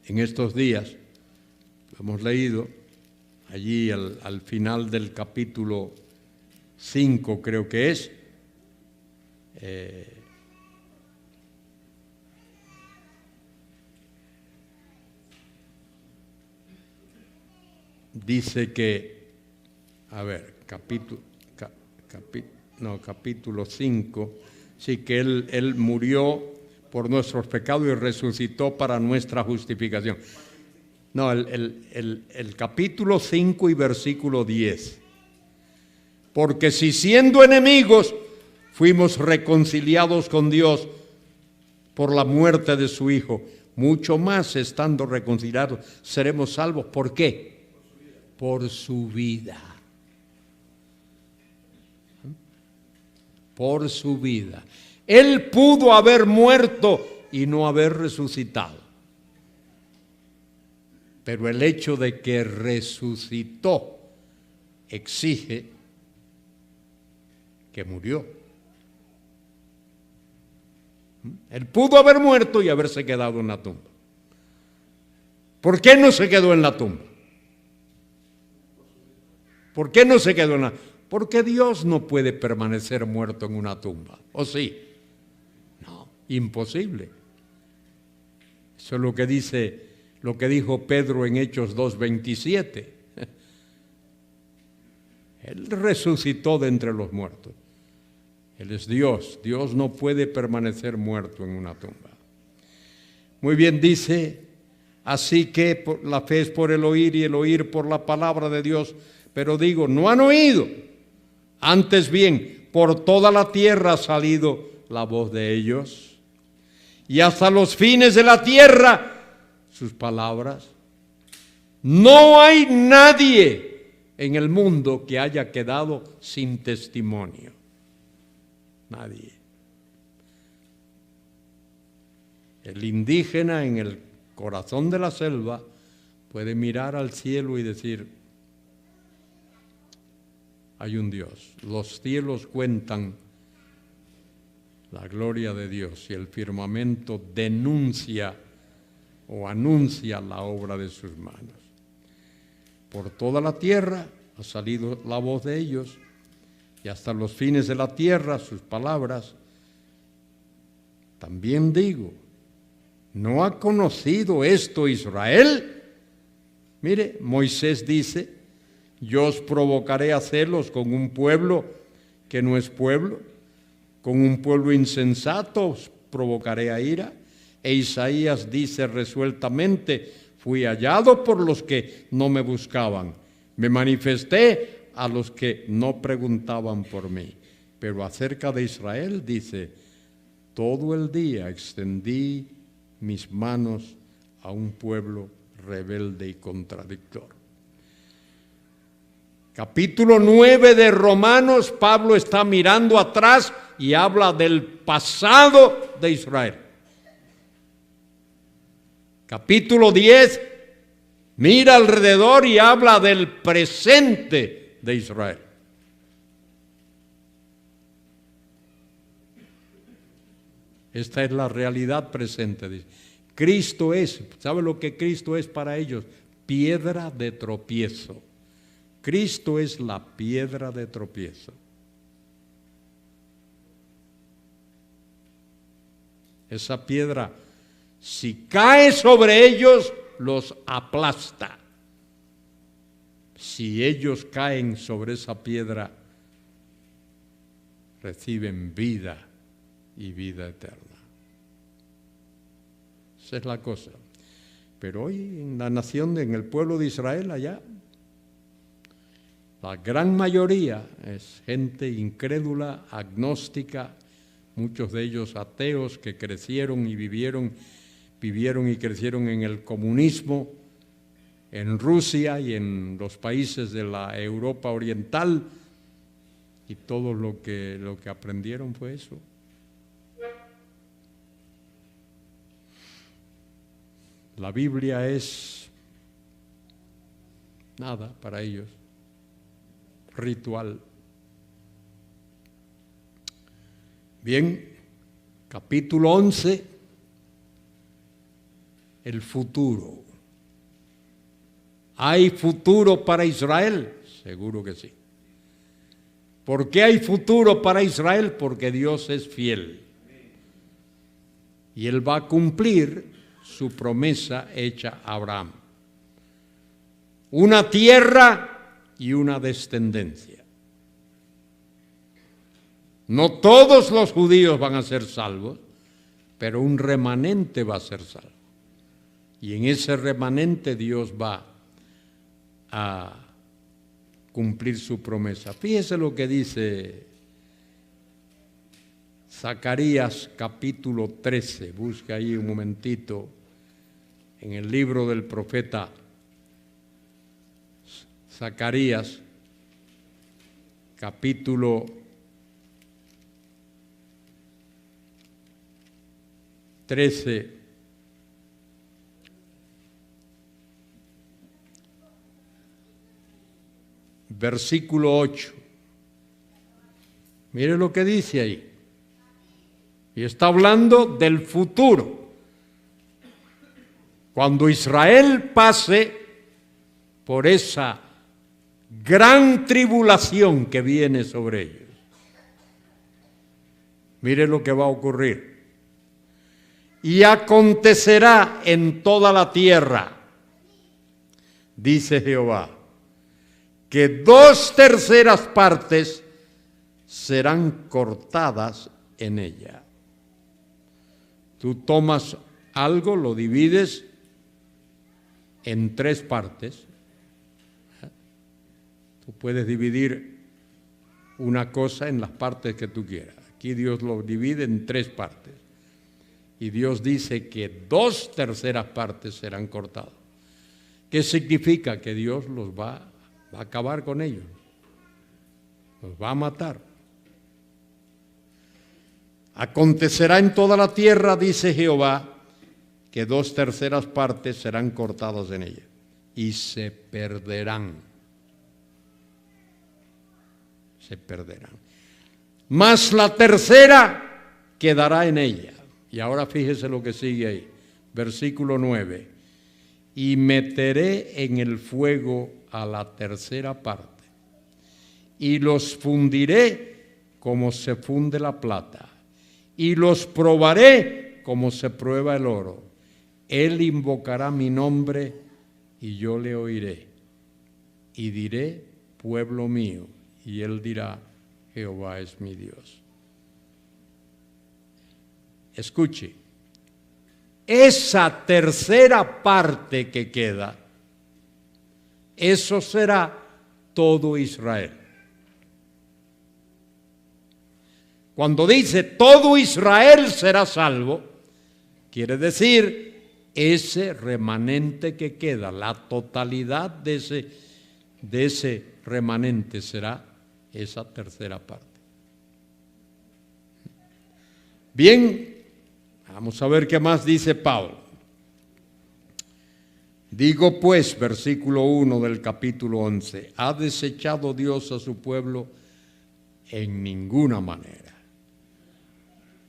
en estos días, lo hemos leído allí al final del capítulo 5, creo que es, dice que, a ver, capítulo 5, sí, que él murió por nuestros pecados y resucitó para nuestra justificación. No, el capítulo 5 y versículo 10. Porque si siendo enemigos fuimos reconciliados con Dios por la muerte de su Hijo, mucho más estando reconciliados seremos salvos. ¿Por qué? Por su vida. Por su vida. Él pudo haber muerto y no haber resucitado. Pero el hecho de que resucitó exige que murió. Él pudo haber muerto y haberse quedado en la tumba. ¿Por qué no se quedó en la tumba? ¿Por qué no se quedó en la tumba? Porque Dios no puede permanecer muerto en una tumba. ¿O sí? No, imposible. Eso es lo que dice, lo que dijo Pedro en Hechos 2:27. Él resucitó de entre los muertos. Él es Dios. Dios no puede permanecer muerto en una tumba. Muy bien dice, así que la fe es por el oír y el oír por la palabra de Dios. Pero digo, no han oído. Antes bien, por toda la tierra ha salido la voz de ellos. Y hasta los fines de la tierra, sus palabras. No hay nadie en el mundo que haya quedado sin testimonio. Nadie. El indígena en el corazón de la selva puede mirar al cielo y decir, hay un Dios. Los cielos cuentan la gloria de Dios y el firmamento denuncia o anuncia la obra de sus manos. Por toda la tierra ha salido la voz de ellos y hasta los fines de la tierra sus palabras. También digo, ¿no ha conocido esto Israel? Mire, Moisés dice, yo os provocaré a celos con un pueblo que no es pueblo, con un pueblo insensato os provocaré a ira. E Isaías dice resueltamente, fui hallado por los que no me buscaban, me manifesté a los que no preguntaban por mí. Pero acerca de Israel dice, todo el día extendí mis manos a un pueblo rebelde y contradictor. Capítulo 9 de Romanos, Pablo está mirando atrás y habla del pasado de Israel. Capítulo 10, mira alrededor y habla del presente de Israel. Esta es la realidad presente. Cristo es, ¿sabe lo que Cristo es para ellos? Piedra de tropiezo. Cristo es la piedra de tropiezo. Esa piedra, si cae sobre ellos, los aplasta. Si ellos caen sobre esa piedra, reciben vida y vida eterna. Esa es la cosa. Pero hoy en la nación, en el pueblo de Israel, allá, la gran mayoría es gente incrédula, agnóstica, muchos de ellos ateos que crecieron y vivieron y crecieron en el comunismo, en Rusia y en los países de la Europa oriental, y todo lo que aprendieron fue eso. La Biblia es nada para ellos. Ritual. Bien, capítulo 11, el futuro. ¿Hay futuro para Israel? Seguro que sí. ¿Por qué hay futuro para Israel? Porque Dios es fiel. Y Él va a cumplir su promesa hecha a Abraham. Una tierra y una descendencia. No todos los judíos van a ser salvos, pero un remanente va a ser salvo. Y en ese remanente Dios va a cumplir su promesa. Fíjese lo que dice Zacarías capítulo 13. Busca ahí un momentito en el libro del profeta Zacarías capítulo 13, versículo 8. Mire lo que dice ahí. Y está hablando del futuro. Cuando Israel pase por esa gran tribulación que viene sobre ellos. Mire lo que va a ocurrir. Y acontecerá en toda la tierra, dice Jehová, que 2/3 partes serán cortadas en ella. Tú tomas algo, lo divides en 3 partes. Tú puedes dividir una cosa en las partes que tú quieras. Aquí Dios lo divide en 3 partes. Y Dios dice que 2/3 partes serán cortadas. ¿Qué significa? Que Dios los va a acabar con ellos. Los va a matar. Acontecerá en toda la tierra, dice Jehová, que 2/3 partes serán cortadas en ella y se perderán. Se perderán. Mas la tercera quedará en ella. Y ahora fíjese lo que sigue ahí, versículo 9. Y meteré en el fuego a la tercera parte, y los fundiré como se funde la plata, y los probaré como se prueba el oro. Él invocará mi nombre, y yo le oiré, y diré, pueblo mío, y él dirá, Jehová es mi Dios. Escuche, esa tercera parte que queda, eso será todo Israel. Cuando dice todo Israel será salvo, quiere decir ese remanente que queda, la totalidad de ese remanente será esa tercera parte. Bien. Vamos a ver qué más dice Pablo. Digo pues, versículo 1 del capítulo 11, ¿ha desechado Dios a su pueblo? En ninguna manera.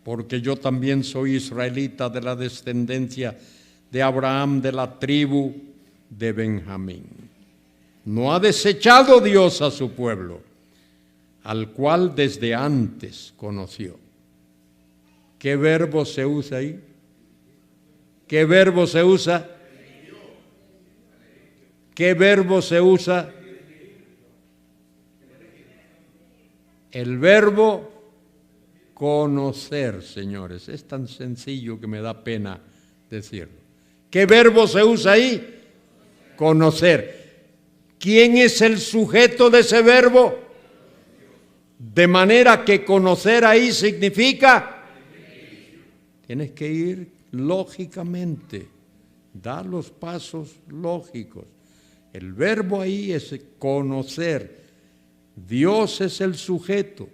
Porque yo también soy israelita de la descendencia de Abraham, de la tribu de Benjamín. No ha desechado Dios a su pueblo, al cual desde antes conoció. ¿Qué verbo se usa ahí? ¿Qué verbo se usa? ¿Qué verbo se usa? El verbo conocer, señores. Es tan sencillo que me da pena decirlo. ¿Qué verbo se usa ahí? Conocer. ¿Quién es el sujeto de ese verbo? De manera que conocer ahí significa... Tienes que ir lógicamente, dar los pasos lógicos. El verbo ahí es conocer. Dios es el sujeto.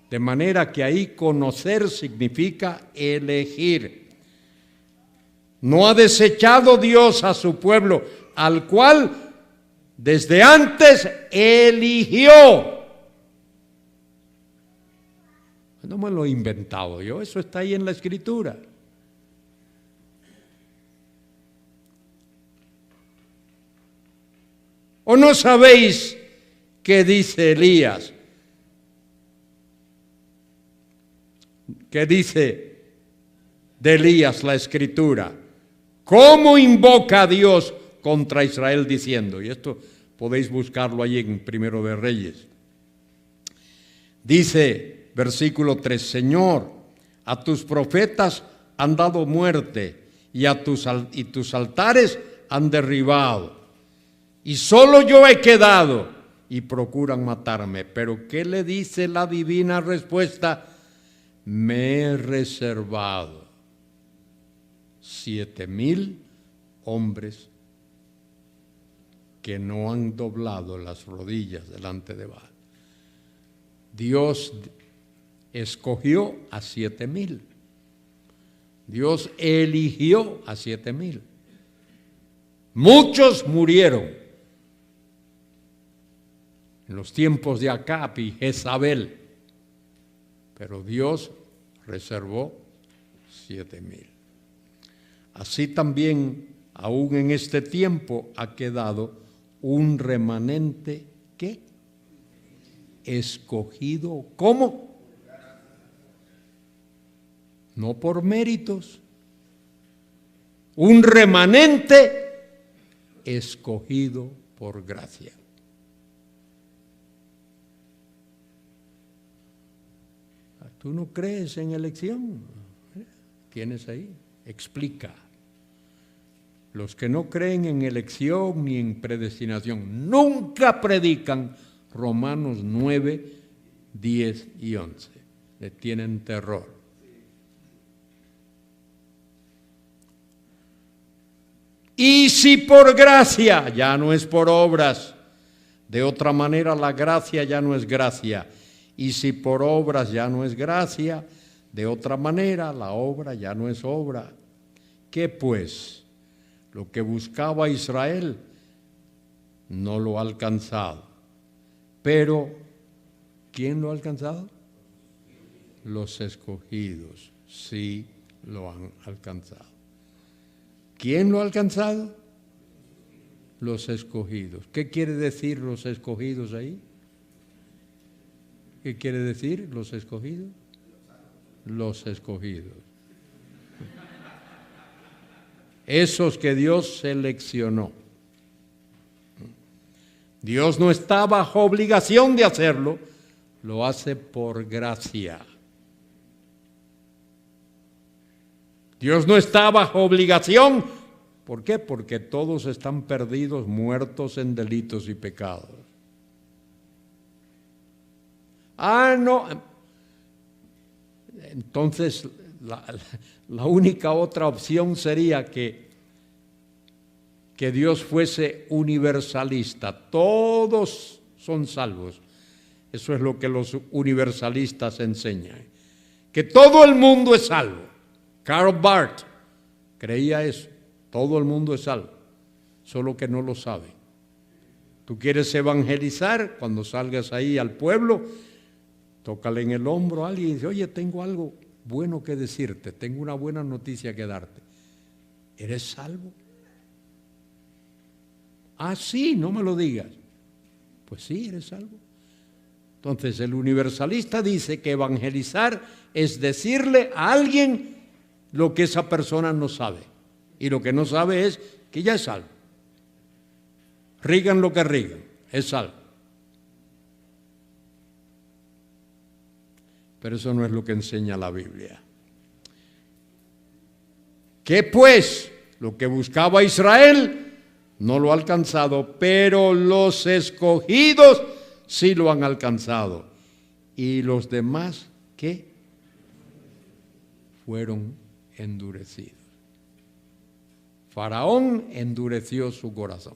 De manera que ahí conocer significa elegir. No ha desechado Dios a su pueblo, al cual desde antes eligió. No me lo he inventado yo, eso está ahí en la Escritura. ¿O no sabéis qué dice Elías? ¿Qué dice de Elías la Escritura? ¿Cómo invoca a Dios contra Israel diciendo? Y esto podéis buscarlo allí en Primero de Reyes. Dice... Versículo 3, Señor, a tus profetas han dado muerte y tus altares han derribado. Y solo yo he quedado y procuran matarme. Pero ¿qué le dice la divina respuesta? Me he reservado 7,000 hombres que no han doblado las rodillas delante de Baal. Dios escogió a 7,000. Dios eligió a 7,000. Muchos murieron en los tiempos de Acab y Jezabel, pero Dios reservó 7,000. Así también, aún en este tiempo, ha quedado un remanente que escogido. ¿Cómo? No por méritos. Un remanente escogido por gracia. ¿Tú no crees en elección? Tienes ahí, explica. Los que no creen en elección ni en predestinación nunca predican Romanos 9, 10 y 11. Le tienen terror. Y si por gracia, ya no es por obras. De otra manera, la gracia ya no es gracia. Y si por obras ya no es gracia, de otra manera, la obra ya no es obra. ¿Qué pues? Lo que buscaba Israel no lo ha alcanzado. Pero, ¿quién lo ha alcanzado? Los escogidos sí lo han alcanzado. ¿Quién lo ha alcanzado? Los escogidos. ¿Qué quiere decir los escogidos ahí? ¿Qué quiere decir los escogidos? Los escogidos. Esos que Dios seleccionó. Dios no está bajo obligación de hacerlo, lo hace por gracia. Dios no está bajo obligación. ¿Por qué? Porque todos están perdidos, muertos en delitos y pecados. No. Entonces, la única otra opción sería que Dios fuese universalista. Todos son salvos. Eso es lo que los universalistas enseñan. Que todo el mundo es salvo. Karl Barth creía eso. Todo el mundo es salvo. Solo que no lo sabe. Tú quieres evangelizar, cuando salgas ahí al pueblo, tócale en el hombro a alguien y dice, oye, tengo algo bueno que decirte, tengo una buena noticia que darte. ¿Eres salvo? Sí, no me lo digas. Pues sí, eres salvo. Entonces el universalista dice que evangelizar es decirle a alguien lo que esa persona no sabe. Y lo que no sabe es que ya es salvo. Rigan lo que rigan, es salvo. Pero eso no es lo que enseña la Biblia. ¿Qué pues? Lo que buscaba Israel no lo ha alcanzado, pero los escogidos sí lo han alcanzado. Y los demás, ¿qué? Fueron endurecidos. Faraón endureció su corazón.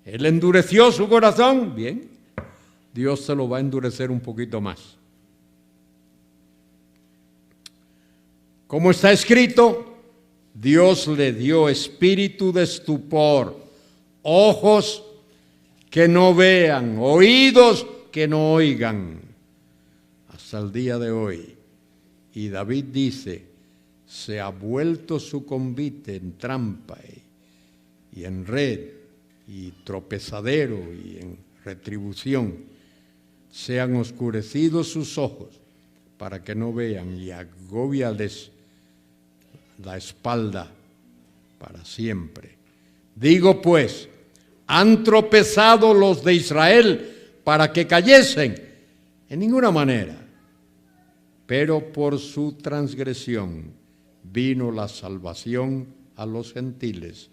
Él endureció su corazón, bien, Dios se lo va a endurecer un poquito más. Como está escrito, Dios le dio espíritu de estupor, ojos que no vean, oídos que no oigan, hasta el día de hoy. Y David dice, se ha vuelto su convite en trampa y en red, y tropezadero y en retribución, sean oscurecidos sus ojos para que no vean y agóbiales la espalda para siempre. Digo pues, ¿han tropezado los de Israel para que cayesen? En ninguna manera, pero por su transgresión vino la salvación a los gentiles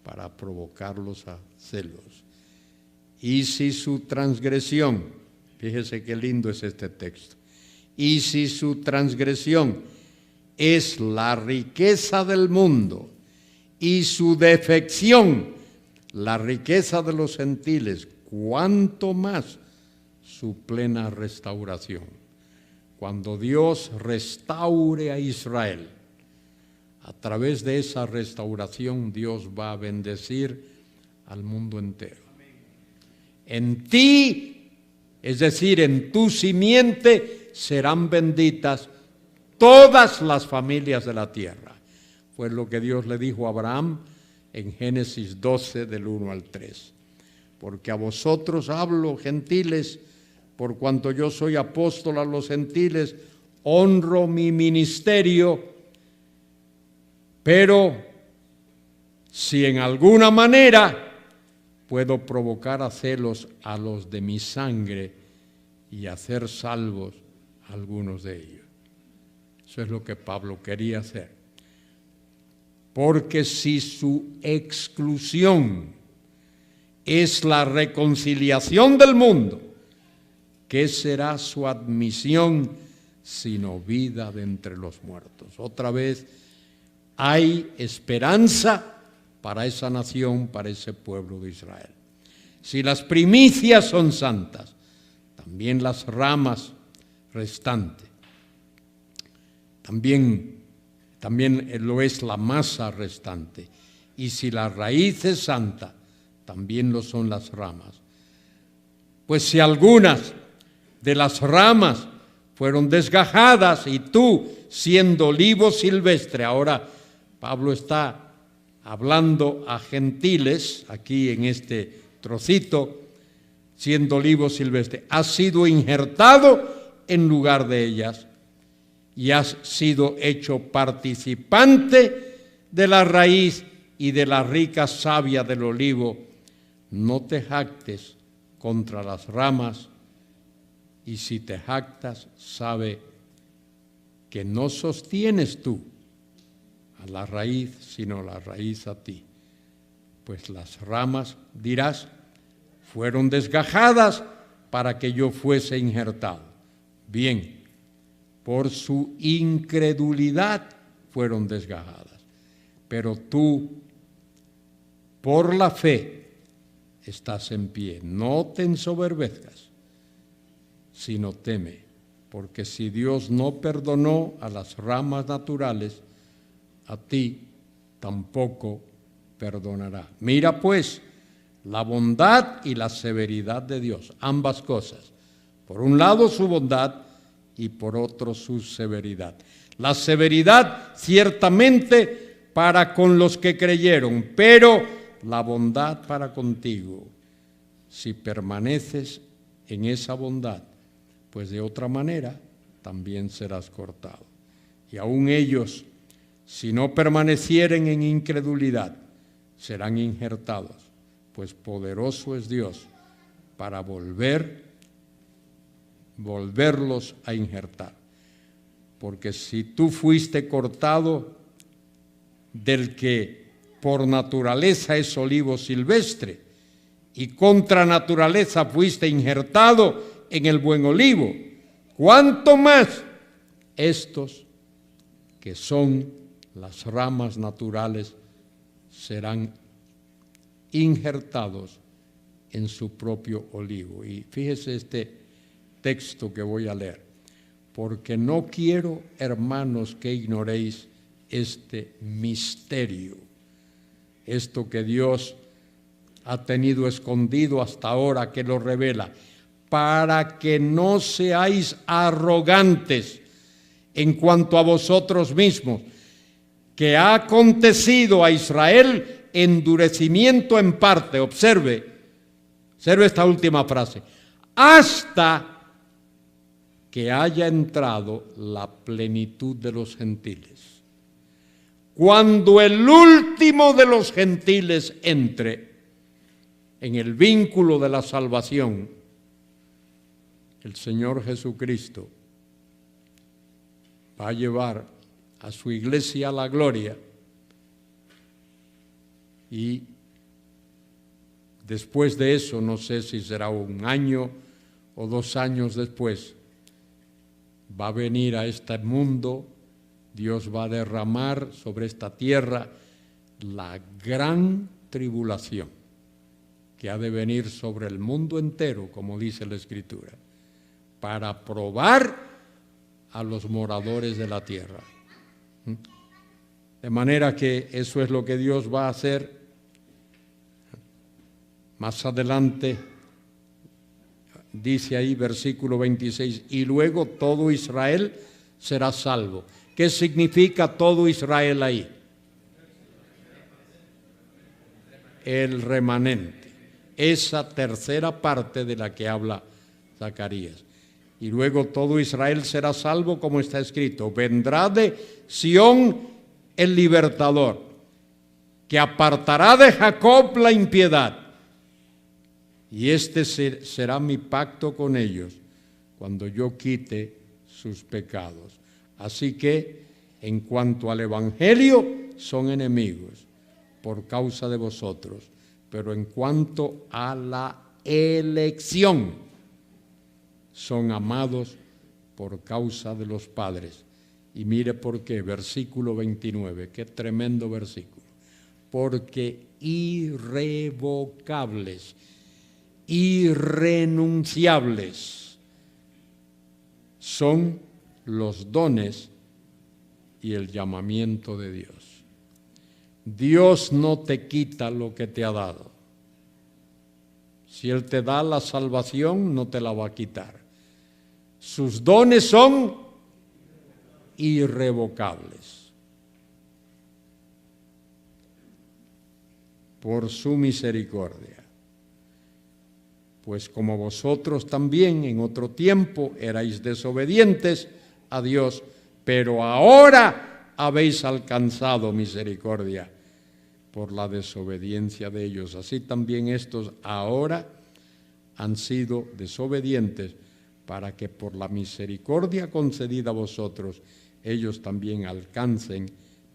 para provocarlos a celos. Y si su transgresión, fíjese qué lindo es este texto, y si su transgresión es la riqueza del mundo y su defección la riqueza de los gentiles, cuánto más su plena restauración. Cuando Dios restaure a Israel, a través de esa restauración Dios va a bendecir al mundo entero. En ti, es decir, en tu simiente, serán benditas todas las familias de la tierra. Fue lo que Dios le dijo a Abraham en Génesis 12, del 1 al 3. Porque a vosotros hablo, gentiles, por cuanto yo soy apóstol a los gentiles, honro mi ministerio, pero si en alguna manera puedo provocar a celos a los de mi sangre y hacer salvos a algunos de ellos. Eso es lo que Pablo quería hacer. Porque si su exclusión es la reconciliación del mundo, ¿qué será su admisión sino vida de entre los muertos? Otra vez, hay esperanza para esa nación, para ese pueblo de Israel. Si las primicias son santas, también las ramas restantes. También lo es la masa restante. Y si la raíz es santa, también lo son las ramas. Pues si algunas de las ramas fueron desgajadas y tú, siendo olivo silvestre, ahora Pablo está hablando a gentiles, aquí en este trocito, siendo olivo silvestre, has sido injertado en lugar de ellas y has sido hecho participante de la raíz y de la rica savia del olivo. No te jactes contra las ramas, y si te jactas, sabe que no sostienes tú a la raíz, sino la raíz a ti. Pues las ramas, dirás, fueron desgajadas para que yo fuese injertado. Bien, por su incredulidad fueron desgajadas. Pero tú, por la fe, estás en pie. No te ensoberbezcas, sino teme. Porque si Dios no perdonó a las ramas naturales, a ti tampoco perdonará. Mira pues la bondad y la severidad de Dios, ambas cosas. Por un lado su bondad y por otro su severidad. La severidad ciertamente para con los que creyeron, pero la bondad para contigo, si permaneces en esa bondad, pues de otra manera también serás cortado. Y aun ellos, si no permanecieren en incredulidad, serán injertados, pues poderoso es Dios para volverlos a injertar. Porque si tú fuiste cortado del que por naturaleza es olivo silvestre, y contra naturaleza fuiste injertado en el buen olivo, ¿cuánto más estos que son las ramas naturales serán injertados en su propio olivo? Y fíjese este texto que voy a leer. Porque no quiero, hermanos, que ignoréis este misterio, esto que Dios ha tenido escondido hasta ahora, que lo revela, para que no seáis arrogantes en cuanto a vosotros mismos, que ha acontecido a Israel endurecimiento en parte. Observe esta última frase, hasta que haya entrado la plenitud de los gentiles. Cuando el último de los gentiles entre en el vínculo de la salvación, el Señor Jesucristo va a llevar a su iglesia la gloria, y después de eso, no sé si será 1 año o 2 años después, va a venir a este mundo, Dios va a derramar sobre esta tierra la gran tribulación que ha de venir sobre el mundo entero, como dice la Escritura, para probar a los moradores de la tierra. De manera que eso es lo que Dios va a hacer. Más adelante dice ahí, versículo 26, y luego todo Israel será salvo. ¿Qué significa todo Israel ahí? El remanente, esa tercera parte de la que habla Zacarías. Y luego todo Israel será salvo, como está escrito, vendrá de Sión el libertador, que apartará de Jacob la impiedad. Y este será mi pacto con ellos, cuando yo quite sus pecados. Así que, en cuanto al Evangelio, son enemigos por causa de vosotros, pero en cuanto a la elección, son amados por causa de los padres. Y mire por qué, versículo 29, qué tremendo versículo. Porque irrevocables, irrenunciables son los dones y el llamamiento de Dios. Dios no te quita lo que te ha dado. Si Él te da la salvación, no te la va a quitar. Sus dones son irrevocables. Por su misericordia. Pues como vosotros también en otro tiempo erais desobedientes a Dios, pero ahora habéis alcanzado misericordia por la desobediencia de ellos. Así también estos ahora han sido desobedientes, para que por la misericordia concedida a vosotros, ellos también alcancen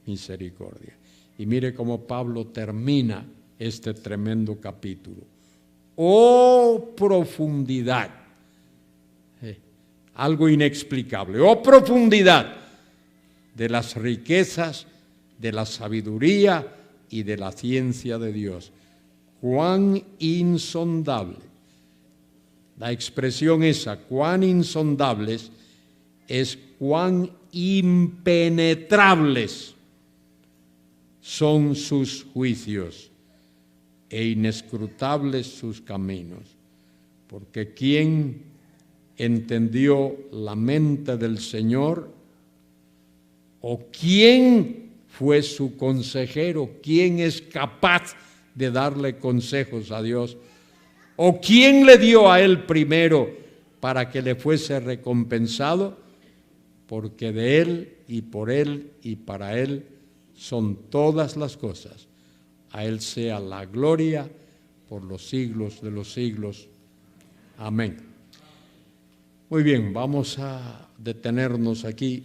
misericordia. Y mire cómo Pablo termina este tremendo capítulo. ¡Oh profundidad! Algo inexplicable. ¡Oh profundidad de las riquezas, de la sabiduría y de la ciencia de Dios! ¡Cuán insondable! La expresión esa, cuán insondables, es cuán impenetrables son sus juicios e inescrutables sus caminos. Porque ¿quién entendió la mente del Señor? ¿O quién fue su consejero? ¿Quién es capaz de darle consejos a Dios? ¿O quién le dio a él primero para que le fuese recompensado? Porque de él y por él y para él son todas las cosas. A él sea la gloria por los siglos de los siglos. Amén. Muy bien, vamos a detenernos aquí